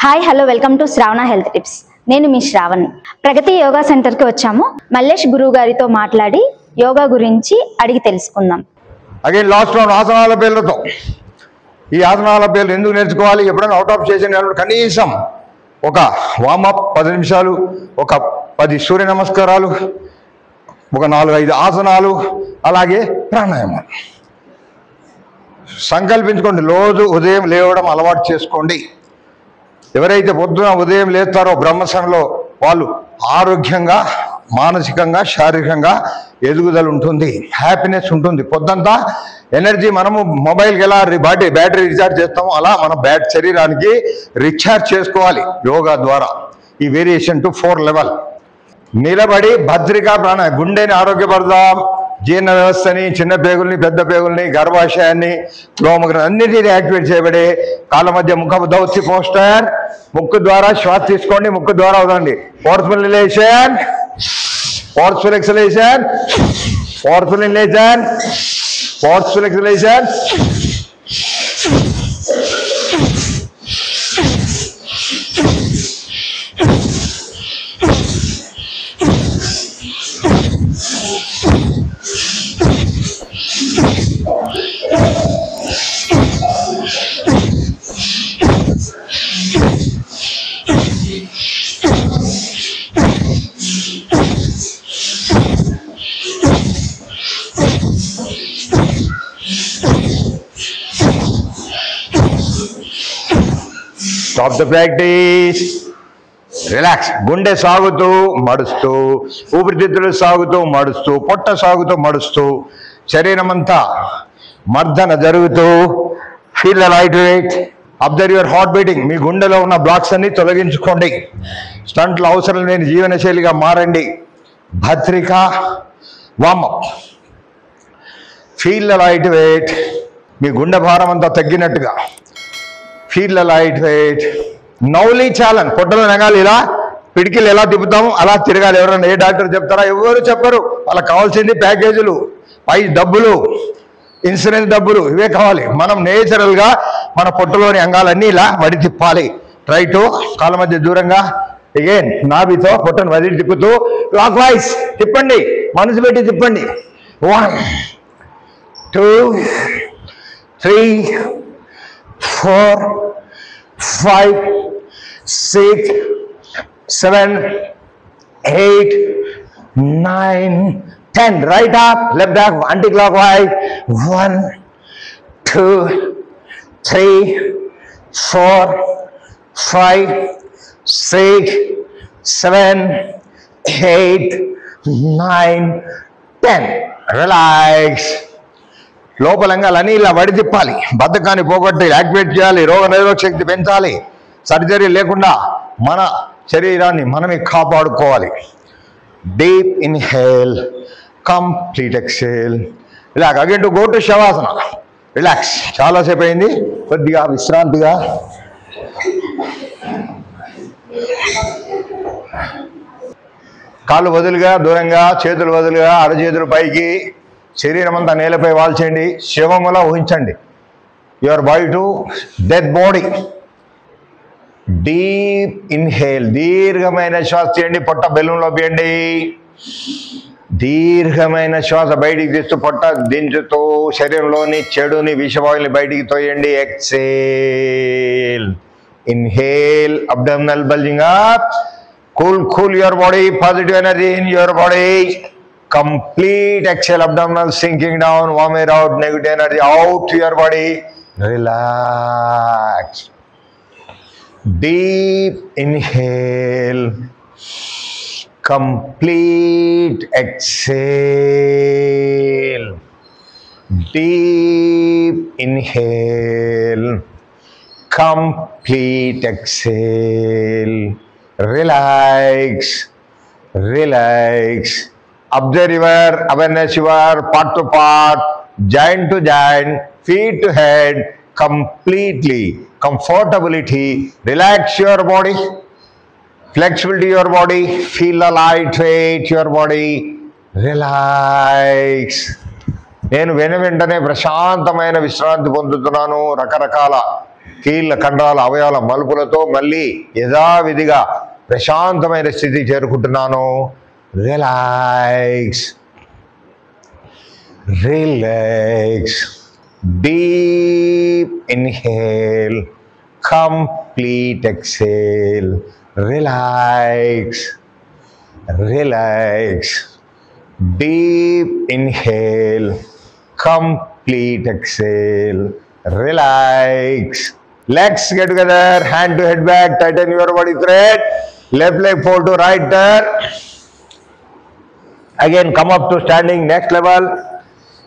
Hi hello welcome to Shravana health tips. నేను మీ శ్రావణి. ప్రగతి యోగా సెంటర్కి వచ్చాము. మల్లేష్ గురువు గారితో మాట్లాడి యోగా గురించి అడిగి తెలుసుకుందాం. అగైన్ లాస్ట్ రౌండ్ ఆసనాల పేర్లతో. ఈ ఆసనాల పేర్లు ఎందుకు నేర్చుకోవాలి? ఎప్పుడైనా అవుట్ ఆఫ్ చేసిన కనీసం ఒక వార్మప్ 10 నిమిషాలు, ఒక 10 సూర్య నమస్కారాలు, ఒక 4-5 ఆసనాలు, అలాగే ప్రాణాయామాలు సంకల్పించుకోండి. రోజు ఉదయం లేవడం అలవాటు చేసుకోండి. ఎవరైతే పొద్దున ఉదయం లేస్తారో బ్రహ్మసంలో వాళ్ళు ఆరోగ్యంగా, మానసికంగా, శారీరకంగా ఎదుగుదల ఉంటుంది, హ్యాపీనెస్ ఉంటుంది. పొద్దంతా ఎనర్జీ మనము మొబైల్కి ఎలా బ్యాటరీ రీఛార్జ్ చేస్తామో అలా మన శరీరానికి రీఛార్జ్ చేసుకోవాలి యోగా ద్వారా. ఈ వేరియేషన్ టు 4 లెవెల్. నిలబడి భద్రికా ప్రాణాయామం, గుండెని ఆరోగ్యపడదాం, జీర్ణ వ్యవస్థని, చిన్న పేగుల్ని, పెద్ద పేగుల్ని, గర్భాశయాన్ని, లోమగ్రం అన్నిటినీ యాక్టివేట్ చేయబడి కాళ్ళ మధ్య ముఖ దౌత్య పోస్టర్, ముక్కు ద్వారా శ్వాస తీసుకోండి, ముక్కు ద్వారా వదండి. Forceful inhalation, forceful exhalation, forceful inhalation, forceful exhalation. Stop the practice. Relax. గుండె సాగుతూ మడుస్తూ, ఊపిరితిత్తులు సాగుతూ మడుస్తూ, పొట్ట సాగుతూ మడుస్తూ, శరీరం అంతా మర్దన జరుగుతూ. Feel the light weight. Observe your heart beating. మీ గుండెలో ఉన్న బ్లాక్స్ అన్ని తొలగించుకోండి. స్టంట్లు అవసరం లేని జీవనశైలిగా మారండి. భద్రిక warmup. Feel the light weight. మీ గుండె భారం అంతా తగ్గినట్టుగా. Feel the light weight. Nauli challenge. పొట్టలో నెగాలి, ఇలా పిడికిలు ఎలా తిప్పుతాము అలా తిరగాలి. ఎవరైనా ఏ డాక్టర్ చెప్తారా? ఎవరు చెప్పరు. వాళ్ళకి కావాల్సింది ప్యాకేజీలు, పై డబ్బులు, ఇన్సూరెన్స్ డబ్బులు, ఇవే కావాలి. మనం నేచురల్గా మన పొట్టలోని అంగాలన్నీ ఇలా వడి తిప్పాలి. ట్రై టు కాళ్ళ మధ్య దూరంగా అగైన్ నాభితో పొట్టను వదిలి తిప్పుతూ క్లాక్ వైజ్ తిప్పండి. మనసు పెట్టి తిప్పండి. 1 2 3 4 5 6 7 8 9 10. Right up, left back, anti-clockwise. 1 2 3 4 5 6 7 8 9 10. Relax. లోపలంగాలని ఇలా వడి తిప్పాలి. బద్ధకాన్ని పోగొట్టి యాక్టివేట్ చేయాలి. రోగ నిరోధక శక్తి పెంచాలి. సర్జరీ లేకుండా మన శరీరాన్ని మనమే కాపాడుకోవాలి. Deep inhale, complete exhale. Relax. Again to go to శవాసన. Relax. చాలాసేపు అయింది, కొద్దిగా విశ్రాంతిగా. కాళ్ళు వదులుగా, దూరంగా, చేతులు వదులుగా, అరచేతులు పైకి, శరీరం అంతా నేలపై వాల్చేయండి. శవములా ఊహించండి. Your body to death body. Deep inhale. దీర్ఘమైన శ్వాస చేయండి. పొట్ట బెలూన్లో తీయండి. దీర్ఘమైన శ్వాస బయటికి తీస్తూ పొట్ట దించుతూ శరీరంలోని చెడుని, విషవాయువుని బయటికి తోయండి. Exhale. Inhale. Abdominal bulging up. Cool your body. Positive energy in your body. Complete exhale, abdominal sinking down, warm air out, negative energy out to your body. Relax. Deep inhale, complete exhale. Deep inhale, complete exhale. Relax, relax. Observe your awareness, your part to part, joint to joint, feet to head, completely, comfortability. Relax your body, flexibility your body, feel the light weight your body. Relax. నేను వెంటనే ప్రశాంతమైన విశ్రాంతి పొందుతున్నాను. రకరకాల కీళ్ళ కండరాల అవయవాల మలుపులతో మళ్ళీ యథావిధిగా ప్రశాంతమైన స్థితి చేరుకుంటున్నాను. Relax, relax. Deep inhale, complete exhale. Relax, relax. Deep inhale, complete exhale, relax. Legs get together, hand to head back, tighten your body thread. Left leg fold to right turn. Again come up to standing, next level.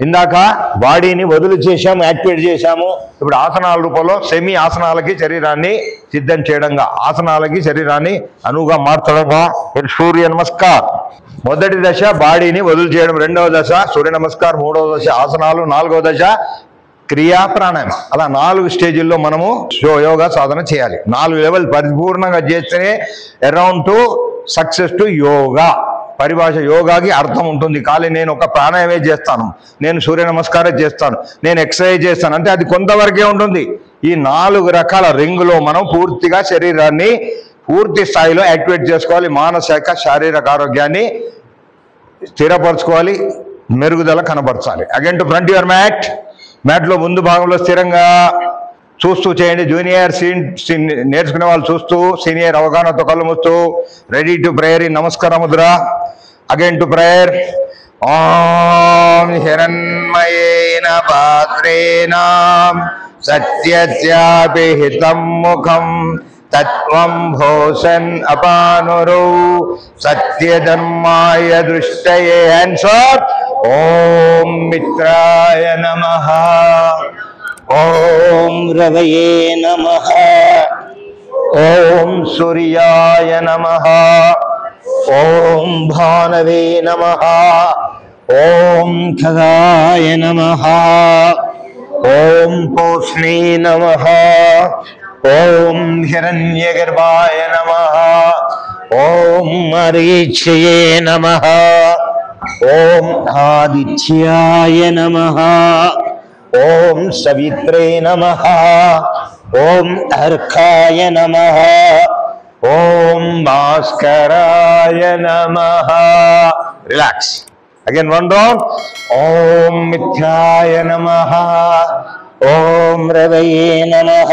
ఇందాక బాడీని వదులు చేశాము, activate చేశాము. ఇప్పుడు ఆసనాల రూపంలో semi ఆసనాలకి శరీరాన్ని సిద్ధం చేయడంగా, ఆసనాలకి శరీరాన్ని అనువుగా మార్చడంగా సూర్య నమస్కార్. మొదటి దశ బాడీని వదులు చేయడం, రెండవ దశ సూర్య నమస్కార్, మూడవ దశ ఆసనాలు, నాలుగవ దశ క్రియా ప్రాణాయామం. అలా 4 స్టేజీల్లో మనము యోగా సాధన చేయాలి. 4 లెవెల్ పరిపూర్ణంగా చేస్తేనే around to success to yoga. పరిభాష యోగాకి అర్థం ఉంటుంది. ఖాళీ నేను ఒక ప్రాణాయామే చేస్తాను, నేను సూర్య నమస్కారం చేస్తాను, నేను ఎక్సర్సైజ్ చేస్తాను అంటే అది కొంతవరకే ఉంటుంది. ఈ 4 రకాల రింగులో మనం పూర్తిగా శరీరాన్ని పూర్తి స్థాయిలో యాక్టివేట్ చేసుకోవాలి. మానసిక శారీరక ఆరోగ్యాన్ని స్థిరపరచుకోవాలి, మెరుగుదల కనబరచాలి. Again to front your mat. మ్యాట్లో ముందు భాగంలో స్థిరంగా చూస్తూ చేయండి. జూనియర్ నేర్చుకునే వాళ్ళు చూస్తూ, సీనియర్ అవగాహనతో కళ్ళు మూస్తూ. Ready to prayer in namaskara mudra. Again to prayer. ఓం హిరణ్మయేన పాత్రేణ సత్యస్యాపి హితం ముఖం తత్వం భోషన్ అపానురౌ సత్యధర్మాయ దృష్టయే. Hands up. ఓం మిత్రాయ నమః, ఓం రవయే నమః, ఓం సూర్యాయ నమః, ఓం భానవే నమః, ఓం ఖగాయ నమః, ఓం పోష్ణే నమః, ఓం హిరణ్యగర్భాయ నమః, ఓం మరీచయే నమః, ఓం ఆదిత్యాయ నమః, ఓం సవిత్రే నమః, ఓం అర్కాయ నమః, ఓం భాస్కరాయ నమః. రిలాక్స్. Again one round. ఓం మిథ్యాయ నమః, ఓం రవయే నమః,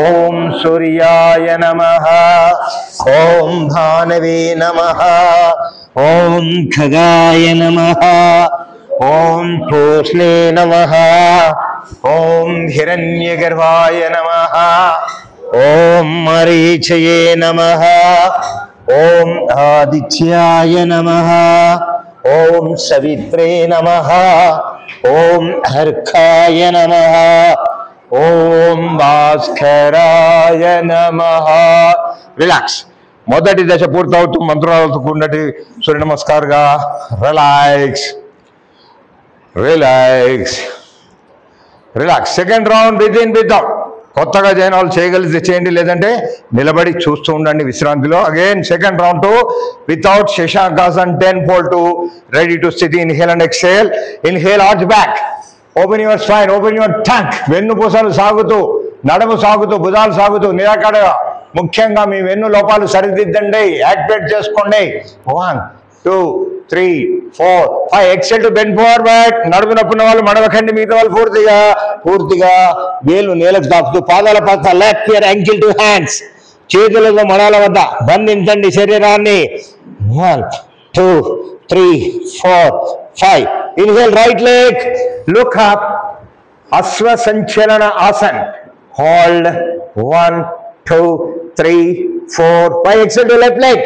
ఓం సూర్యాయ నమః, ఓం భానవే నమః, ఓం ఖగాయ నమః, ఓం పోష్ణే నమః, ఓం హిరణ్యగర్భాయ నమః, ఓం మరీచయే నమః, ఓం ఆదిత్యాయ నమః, ఓం సవిత్రే నమః, ఓం అర్కాయ నమః, ఓం భాస్కరాయ నమః. రిలాక్స్. మొదటి దశ పూర్తవుతూ మంత్రాలతో కూడినటి సూర్య నమస్కారంగా. Relax, relax, relax. Second round breathe in breathe out. కొత్తగా జాయిన్ వాళ్ళు చేయగలిగితే చేయండి, లేదంటే నిలబడి చూస్తూ ఉండండి విశ్రాంతిలో. Again second round to without shashankasan 10 fold to ready to sit. Inhale and exhale. Inhale, arch back, open your spine, open your trunk. వెన్నుపూసలు సాగుతూ, నడుము సాగుతూ, భుజాలు సాగుతూ నిరాకడగా. ముఖ్యంగా మీ వెన్ను లోపాలు సరిదిద్దండి, యాక్టివేట్ చేసుకోండి. 1 2 3 4 5. Exhale to bend forward. నడుము నొప్పున్న వాళ్ళు మడవకండి, మిగతా వాళ్ళు పూర్తిగా వేలు నేలకు తాకుతూ, పాదాల పక్క left your ankle to hands. చేతులతో మడాల వద్ద బంధించండి శరీరాన్ని. 1 2 3 4 5. Inhale right leg, look up, ashwa sanchalana asan. Hold 1 2 3 4 5. Exhale to left leg,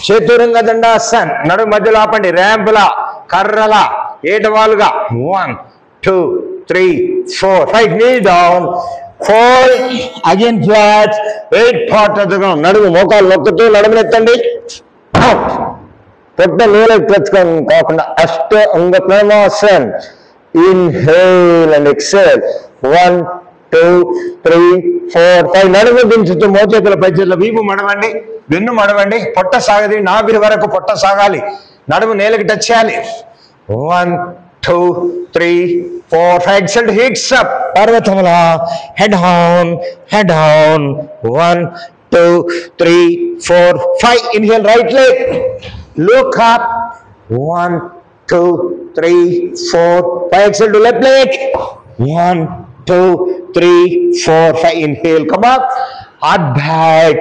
chaturanga dandasan. నడుము మధ్యలో ఆపండి, ర్యాంపులా, కర్రలా, ఏటవాలుగా. 1 2 3 4 5. Knee down, fold again flat, weight part of the ground. నడుము మోకాలు నొక్కుతూ నడుమునెత్తండి. పొట్ట నీళ్ళకి తెచ్చుకొని కాకుండా ashtanga padmasan. Inhale and exhale. 1 2 3 4 5. నడుము దించుతూ మోచేతుల పై చేతుల వీపు మడవండి, వెన్ను మడవండి, పొట్ట సాగది, నాభి వరకు పొట్ట సాగాలి, నడుము నేలకి టచ్ చేయాలి. 1 2, 3, 4, 5. Exhale, hips up. Parvatamala. Head down. 1, 2, 3, 4, 5. Inhale, right leg. Look up. 1, 2, 3, 4, 5. Exhale to left leg. 1, 2, 3, 4, 5. Inhale, come up. Heart back.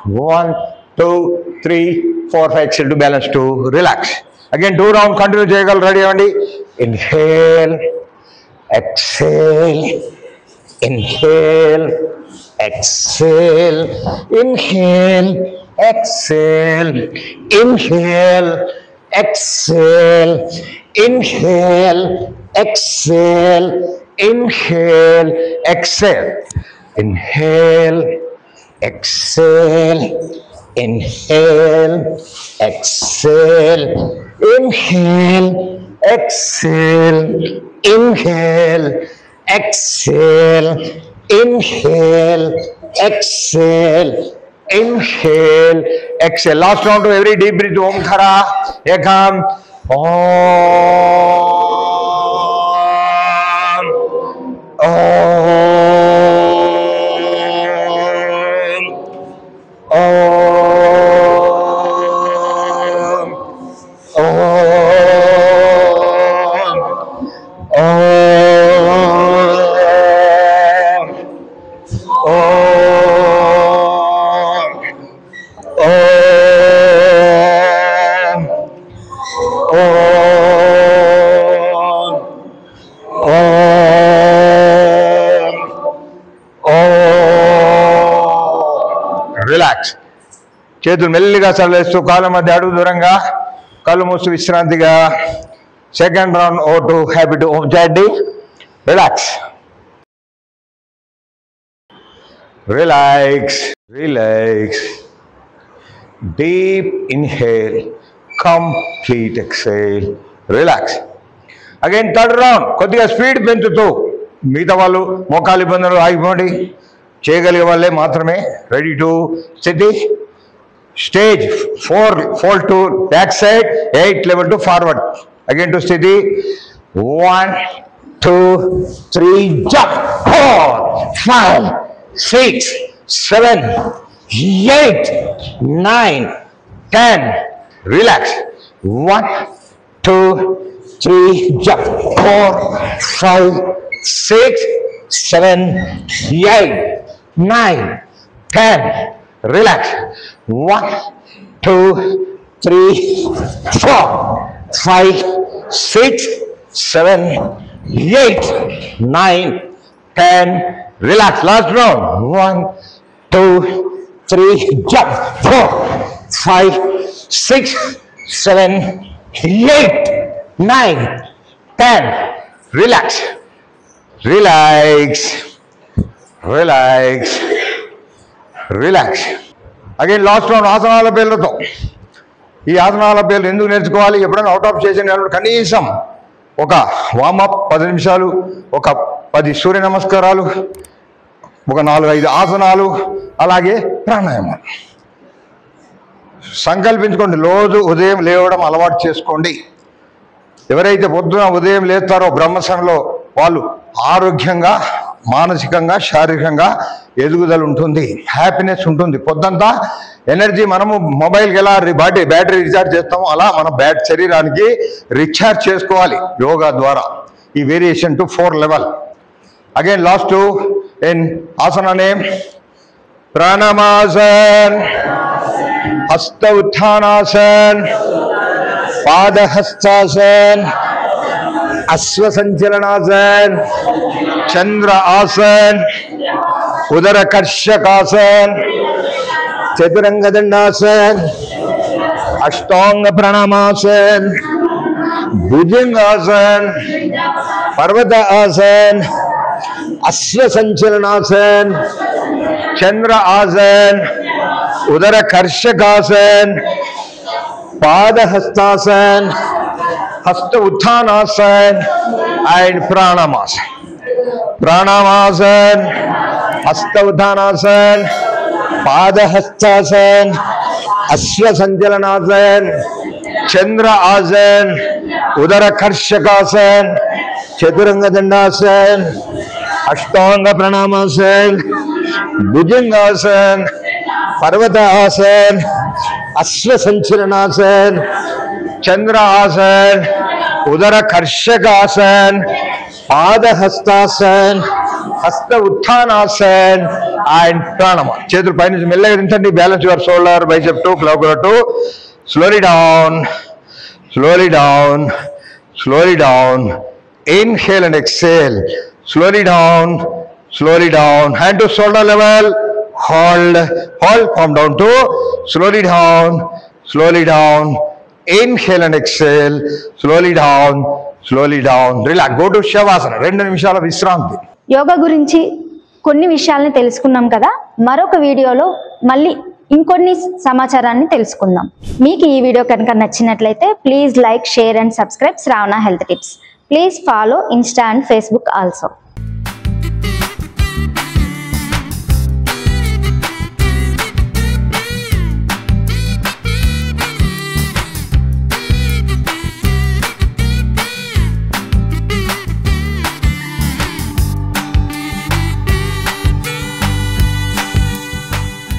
1, 2, 3, 4, 5. Exhale to balance 2. Relax. Again, 2 round. Continue చేయగలరు. రెడీ అవ్వండి. Inhale, exhale, inhale, exhale, inhale, exhale, inhale, exhale, inhale, exhale, inhale, exhale, inhale, exhale, inhale, exhale, inhale, exhale, inhale, exhale, inhale, exhale, inhale, exhale. Last round to every deep breath. Omkara, Ekam, Om, Om, Om, Om, relax. చేతులు మెల్లిగా చల్లేస్తూ కాళ్ళ మధ్య అడుగు దూరంగా, కళ్ళు మూసి విశ్రాంతిగా. Second round ఓటు హ్యాపీ టు చేయండి. Relax, relax, relax. Deep inhale, complete exhale, relax. Again third round. కొద్దిగా స్పీడ్ పెంచుతూ, మిగతా వాళ్ళు మోకాలు ఇబ్బందులు ఆగిపోండి, చేయగలిగే వాళ్ళే మాత్రమే. రెడీ టు స్థితి. Stage 4 fold to back side, 8 level to forward. Again to స్థితి. 1, 2, 3, jump. 4, 5, 6, 7, 8, 9, 10. Relax. 1, 2, 3, jump. 4, 5, 6, 7, 8, 9, 10. Relax. 1, 2, 3, 4, 5, 6, 7, 8, 9, 10. Relax. Last round. 1, 2, 3, jump. 4, 5, 6, 7, 8, 9, 10. Relax. Relax. Relax. Relax. Again last round ఆసనాల పేర్లతో. ఈ ఆసనాల పేర్లు ఎందుకు నేర్చుకోవాలి? ఎప్పుడైనా అవుట్ ఆఫ్ స్టేషన్ కనీసం ఒక వార్మప్ 10 నిమిషాలు, ఒక 10 సూర్య నమస్కారాలు, ఒక 4-5 ఆసనాలు, అలాగే ప్రాణాయామాలు సంకల్పించుకోండి. రోజు ఉదయం లేవడం అలవాటు చేసుకోండి. ఎవరైతే పొద్దున ఉదయం లేస్తారో బ్రహ్మసంలో వాళ్ళు ఆరోగ్యంగా, మానసికంగా, శారీరకంగా ఎదుగుదల ఉంటుంది, హ్యాపీనెస్ ఉంటుంది. పొద్దంతా ఎనర్జీ మనము మొబైల్కి ఎలా బ్యాటరీ రీఛార్జ్ చేస్తామో అలా మన శరీరానికి రీఛార్జ్ చేసుకోవాలి యోగా ద్వారా. ఈ variation to 4 level. Again last in asana name pranamasan, hasta uttanasan, Padahastasan, అశ్వసంచలనాసన్, చంద్ర ఆసన్, ఉదర కర్షకాసన్, చతురంగ దండాసన్, అష్టాంగ ప్రణామాసన్, భుజంగాసన్, పర్వత ఆసన్, అశ్వసంచలనాసన్, చంద్ర ఆసన్, ఉదర కర్షకాసన్, పాదహస్తాసన్, హస్త ఉత్థానాసన్ అండ్ ప్రాణామాసన్. ప్రాణామాసన్, హస్త ఉత్థానాసన్, పాదహస్తాసన్, అశ్వసంచలనాసన్, चंद्र आसन, उदर कर्षकासन, चतुरंग दंडासन, अष्टांग प्रणामासन, भुजंगासन, पर्वत आसन, अश्व संचलनासन, चंद्र आसन, उदर कर्षकासन, पाद हस्तासन, हस्त उत्थानासन and pranama. చేతులు పై నుంచి మెల్లగా దించండి. Balance your shoulder, bicep 2, clavicular 2. Slowly down, slowly down, slowly down. Inhale and exhale. Slowly down, slowly down. Hand to shoulder level. Hold, hold. Calm down 2. Slowly down, slowly down. Inhale and exhale. Slowly down, slowly down. Relax. Go to Shavasana. 2 నిమిషాల విశ్రాంతి. యోగా గురించి కొన్ని విషయాల్ని తెలుసుకున్నాం కదా. మరొక వీడియోలో మళ్ళీ ఇంకొన్ని సమాచారాన్ని తెలుసుకుందాం. మీకు ఈ వీడియో కనుక నచ్చినట్లయితే please like, share and subscribe Shravana health tips. Please follow Insta and Facebook also.